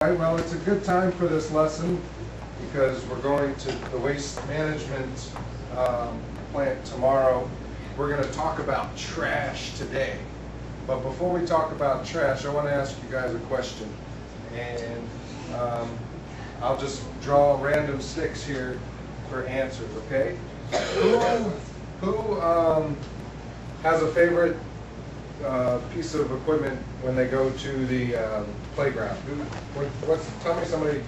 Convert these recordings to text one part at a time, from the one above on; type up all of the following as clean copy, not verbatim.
right, well, it's a good time for this lesson because we're going to the waste management plant tomorrow. We're going to talk about trash today. But before we talk about trash, I want to ask you guys a question. And I'll just draw random sticks here for answers, okay? Who has a favorite piece of equipment when they go to the playground? Tell me somebody.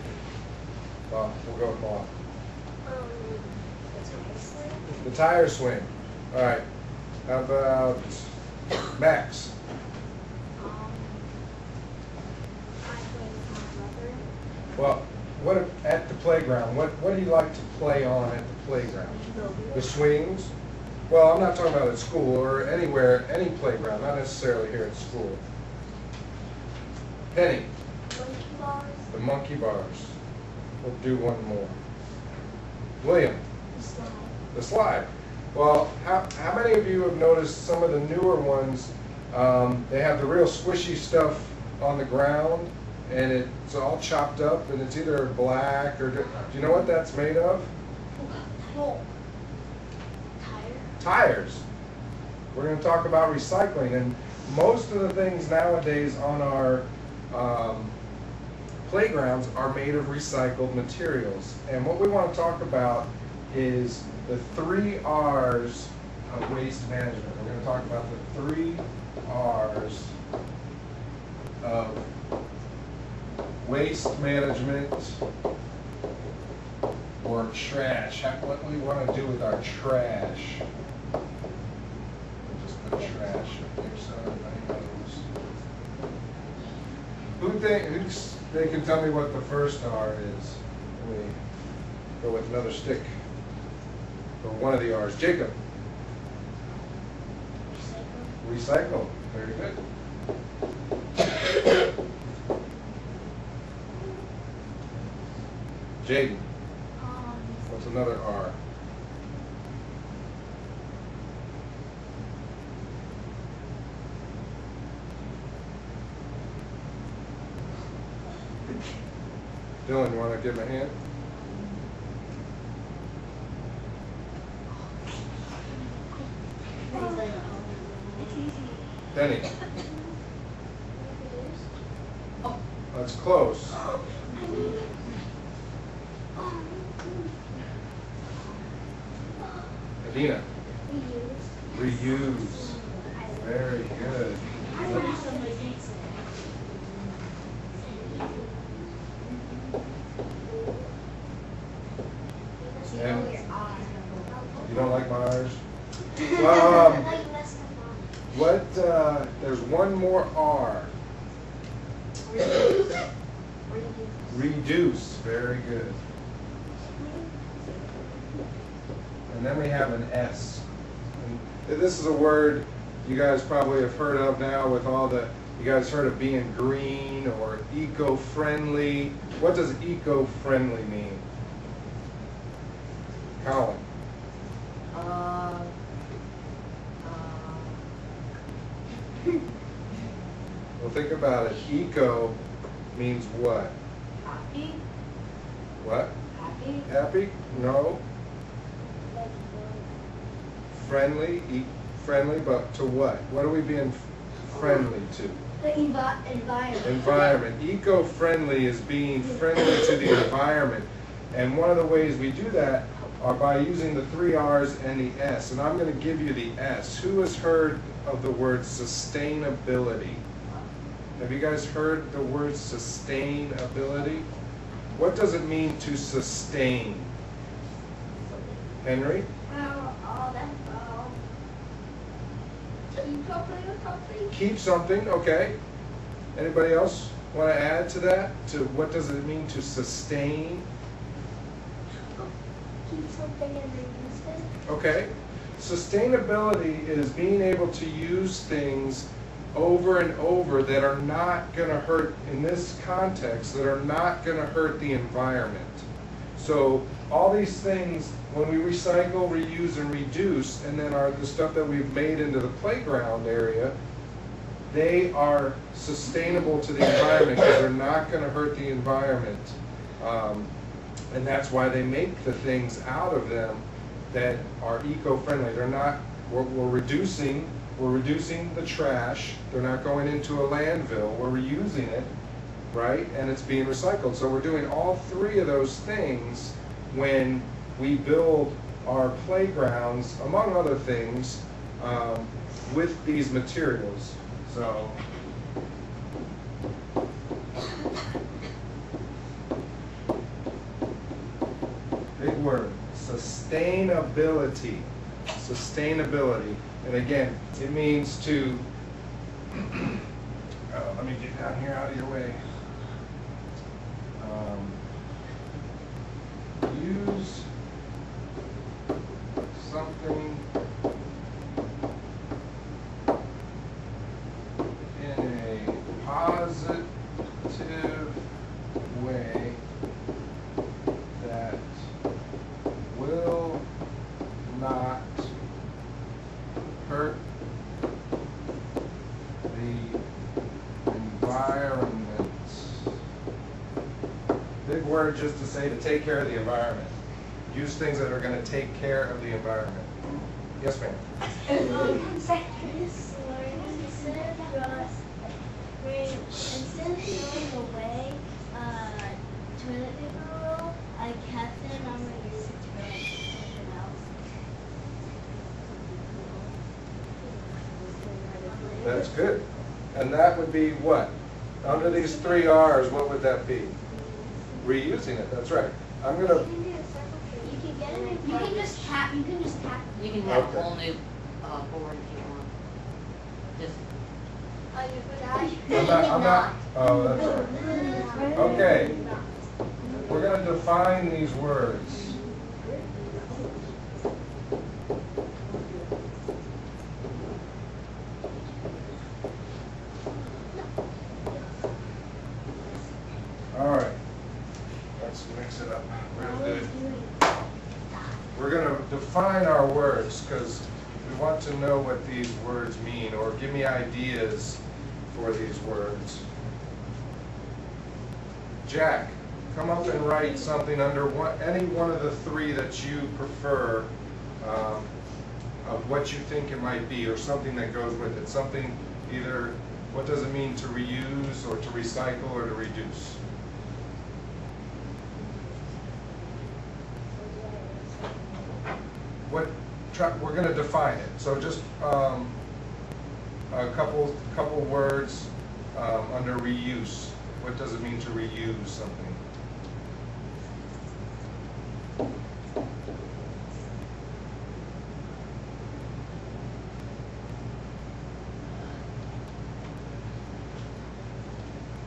We'll go with Paul. The tire swing. All right. How about Max? Well, what at the playground? What do you like to play on at the playground? The swings. Well, I'm not talking about at school or anywhere, any playground, not necessarily here at school. Penny. Monkey bars. The monkey bars. We'll do one more. William. The slide. The slide. Well, how many of you have noticed some of the newer ones, they have the real squishy stuff on the ground, and it's all chopped up, and it's either black or, do you know what that's made of? Tires. We're going to talk about recycling, and most of the things nowadays on our playgrounds are made of recycled materials. And what we want to talk about is the 3 R's of waste management. We're going to talk about the 3 R's of waste management or trash. What we want to do with our trash. Just put trash up there so everybody knows. They can tell me what the first R is? Let me go with another stick for one of the R's. Jacob. Recycle. Very good. Jaden. What's another R? Dylan, you want to give him a hand? Denny. That's close. Adina. Reuse. Very good. And you don't like my R's? There's one more R. Reduce. Very good. And then we have an S. And this is a word you guys probably have heard of now with all the, you guys heard of being green or eco-friendly. What does eco-friendly mean? Colin. Well, think about it. Eco means what? Happy. What? Happy. Happy? No. Friendly? Friendly, but to what? What are we being friendly to? The environment. Environment. Eco-friendly is being friendly to the environment. And one of the ways we do that are by using the 3 R's and the S. And I'm going to give you the S. Who has heard of the word sustainability? Have you guys heard the word sustainability? What does it mean to sustain? Henry? Keep something, okay. Anybody else want to add to that? To what does it mean to sustain? Keep something and reuse it. Okay. Sustainability is being able to use things over and over that are not going to hurt, in this context, that are not going to hurt the environment. So all these things, when we recycle, reuse, and reduce, and then the stuff that we've made into the playground area, they are sustainable to the environment because they're not going to hurt the environment. And that's why they make the things out of them that are eco-friendly. They're not, we're reducing the trash. They're not going into a landfill. We're reusing it, right? And it's being recycled. So we're doing all three of those things when we build our playgrounds, among other things, with these materials. So, big word, sustainability. Sustainability. And again, it means to, let me get down here out of your way. Use something in a positive way that will not hurt the environment. Big word just to say to take care of the environment. Use things that are going to take care of the environment. Yes, ma'am. Instead of throwing away toilet paper roll, I kept it and I'm going to use it to go something else. That's good. And that would be what? Under these 3 R's, what would that be? Reusing it, that's right. I'm going to... You can get it in You can just tap. You can just tap. You can have Okay. a whole new board if you want. Just I'm not, oh, that's all right. Okay. We're going to define these words. All right. Let's mix it up real good. We're going to define our words because we want to know what these words mean, or give me ideas for these words. Jack, come up and write something under any one of the 3 that you prefer, of what you think it might be, or something that goes with it. Something either, what does it mean to reuse, or to recycle, or to reduce? We're going to define it. So just a couple words under reuse. What does it mean to reuse something?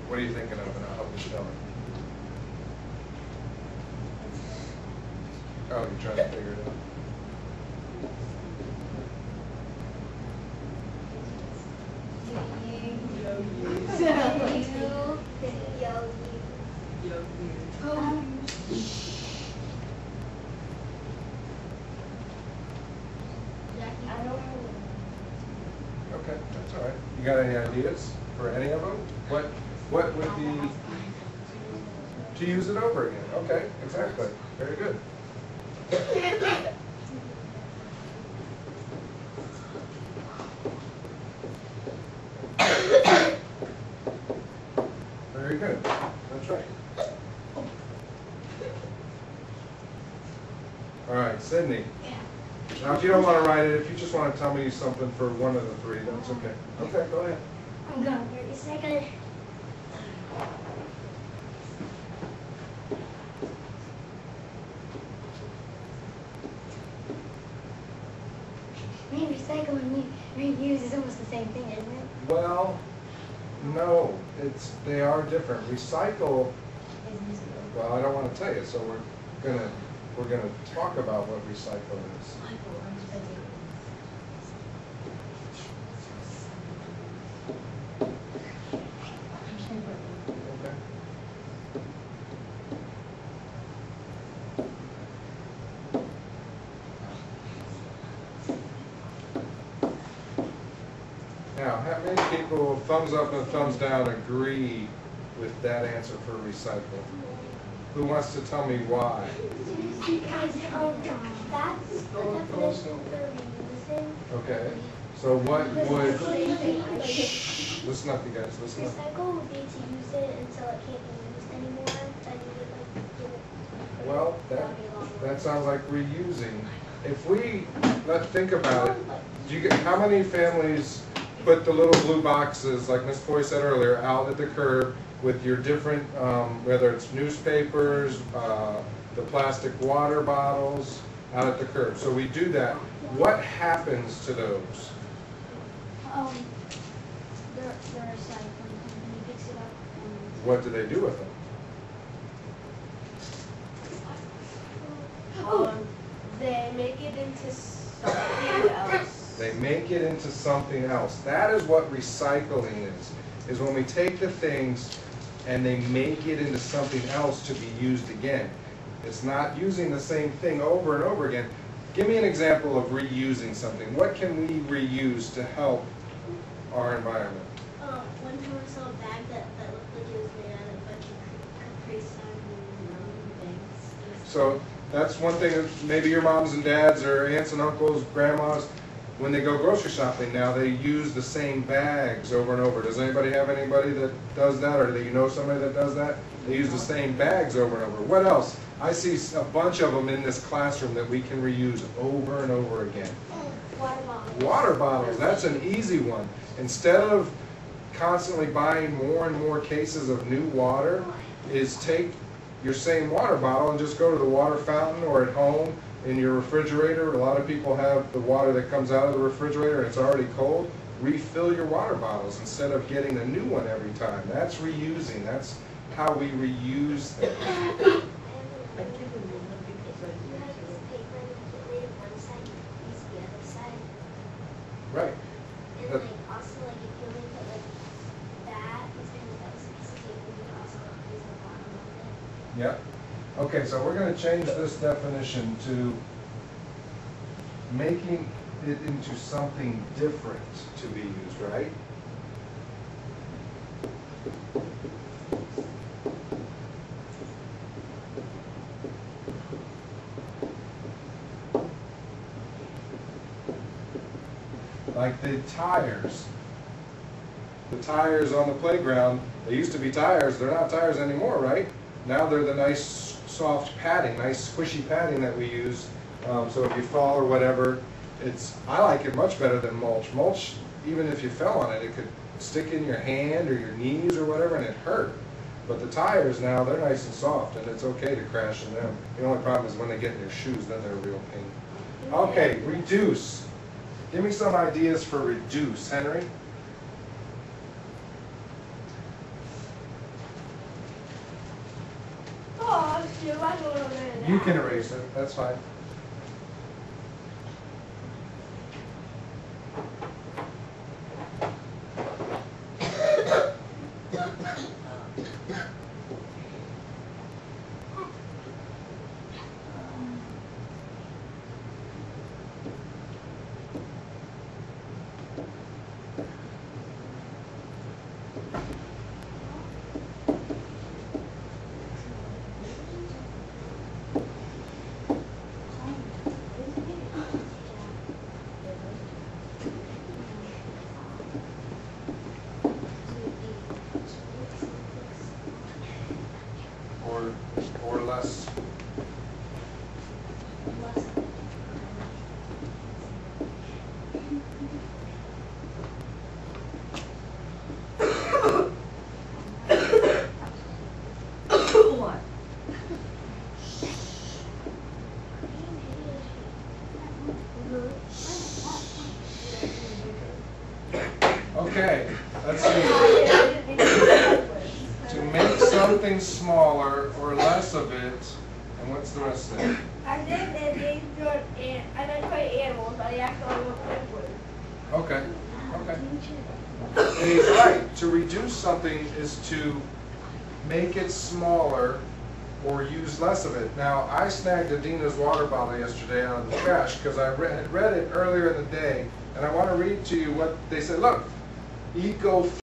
What are you thinking of? And I'll help you spell it. Oh, you're trying to figure it out. Okay, that's all right. You got any ideas for any of them? What would be to use it over again? Okay, exactly. Very good. Very good. That's right. All right, Sydney. Now, if you don't want to write it, if you just want to tell me something for one of the 3, that's okay. Okay, go ahead. I'm going 30 seconds. I mean, recycle and reuse is almost the same thing, isn't it? Well, no, they are different. Recycle, well, I don't want to tell you, so we're gonna talk about what recycle is. Okay. Now, how many people, thumbs up and thumbs down, agree with that answer for recycle? Who wants to tell me why? Because that's the definition for reusing. Okay, so what would, Recycle shh, listen up you guys, listen up. would be to use it until it can't be used anymore, then you would like give it. Well, that sounds like reusing. If we, let's think about it. Do you get, how many families put the little blue boxes, like Ms. Foy said earlier, out at the curb with your different, whether it's newspapers, the plastic water bottles, out at the curb? So we do that. What happens to those? The recycling company picks it up and. What do they do with them? They make it into something else. They make it into something else. That is what recycling is when we take the things and they make it into something else to be used again. It's not using the same thing over and over again. Give me an example of reusing something. What can we reuse to help our environment? One time I saw a bag that looked like it was made out of a bunch of Capri Sun and things. So that's one thing that maybe your moms and dads or aunts and uncles, grandmas, when they go grocery shopping now, they use the same bags over and over. Does anybody have anybody that does that, or do you know somebody that does that? They use the same bags over and over. What else? I see a bunch of them in this classroom that we can reuse over and over again. Water bottles. Water bottles, that's an easy one. Instead of constantly buying more and more cases of new water, is take your same water bottle and just go to the water fountain or at home in your refrigerator. A lot of people have the water that comes out of the refrigerator and it's already cold. Refill your water bottles instead of getting a new one every time. That's reusing. That's how we reuse things. If you have this paper and you get rid of one side, you can use the other side. Right. And like also like if you only put like that, it's kind of like a piece of paper, you can also use the bottom of it. Yep. Okay, so we're going to change this definition to making it into something different to be used, right? Like the tires. The tires on the playground, they used to be tires, they're not tires anymore, right? Now they're the nice soft padding, nice squishy padding that we use. So if you fall or whatever, I like it much better than mulch. Mulch, even if you fell on it, it could stick in your hand or your knees or whatever and it hurt. But the tires now, they're nice and soft and it's okay to crash in them. The only problem is when they get in your shoes, then they're a real pain. Okay, reduce. Give me some ideas for reduce, Henry. Oh, shoot, I don't know. You can erase it, that's fine. Or less. What? Okay, let's see. To make something smaller or less of it, and what's the rest of it? I think that they good and I don't play animals, but I actually will play with. Okay, okay. And he's right. To reduce something is to make it smaller or use less of it. Now, I snagged Adina's water bottle yesterday out of the trash because I had read it earlier in the day, and I want to read to you what they said. Look, eco